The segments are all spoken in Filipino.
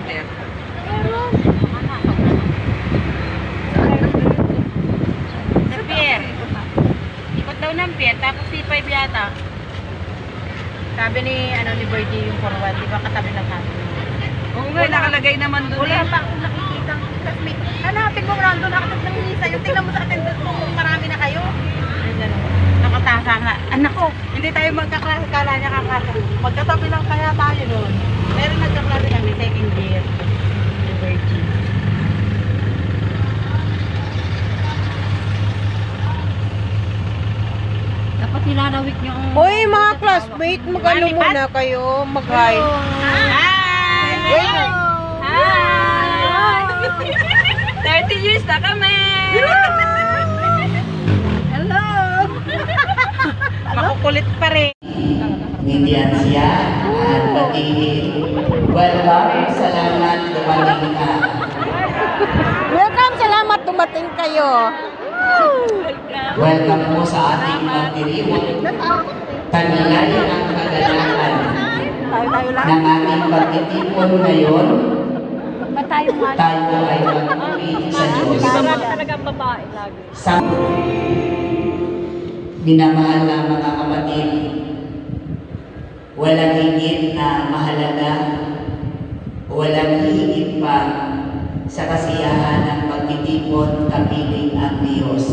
driver. Sa pier. Ikot daw ng pier, tapos C5 yata. Sabi ni, ni Birdie yung forward, di ba katabi ng hangin? Oo nga, nakalagay naman doon. Wala pa akong nakikita. Hanapin mo, random, nakatag ng isa. Yung tingnan mo sa attendance mo kung marami na kayo. Nakatasa nga. Anak ko, hindi tayo magkaklase. Kala niya kakasa. Magkatabi lang kaya tayo doon. Pero nagkaklase kami, second year. Virgin. Dapat nilalawik niyo ang... Hoy, mga classmate, mag-ano muna kayo? Mag-hi. Hi! Hi! 30 years na kami! Hello! Makukulit pa rin. Ngindihan siya at patingin. Welcome, salamat dumating ka. Welcome, salamat dumating kayo. Welcome po sa ating pagdiriwang. Tanilayan ang kaganahan ng ating pagtitipon ngayon. Tayo ay magpapit sa Diyos. Sa minamahal na mga kapatid, walang higit na mahalaga, walang higit pa sa kasiyahan ng pagtitipon kapiling ang Diyos.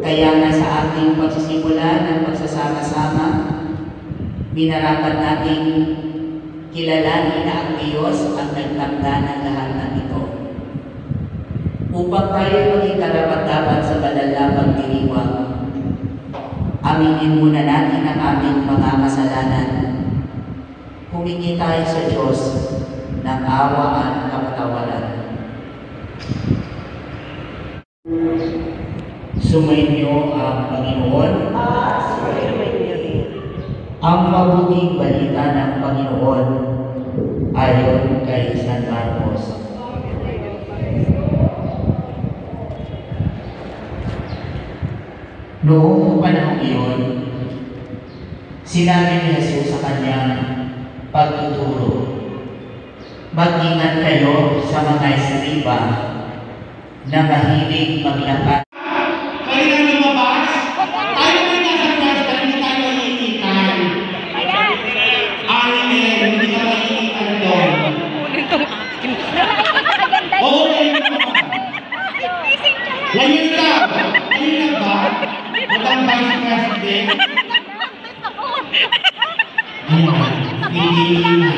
Kaya nga sa ating pagsisimula ng pagsasama-sama, minarapat nating kilalanin na ang Diyos ang nagtakda ng lahat ng ito. Upang tayo maging karapat-dapat sa banal na pagdiriwang, aminin muna natin ang aming mga kasalanan. Humingi tayo sa Diyos ng awa at kapatawaran. Sumainyo ang Panginoon. Ang mabuting balita ng Panginoon ayon kay San Marcos. Noong panahon iyon, sinabi ni Jesus sa kanyang pagtuturo, mag-ingat kayo sa mga eskriba na mahilig maglakad. Kaya na lumabas, tayo may nasa class, pero hindi tayo mahihigitan. Amen, hindi ka mahihigitan doon. Oo, ngayon ka. Ngayon ba? Madam Vice President? Ayan, hindi na.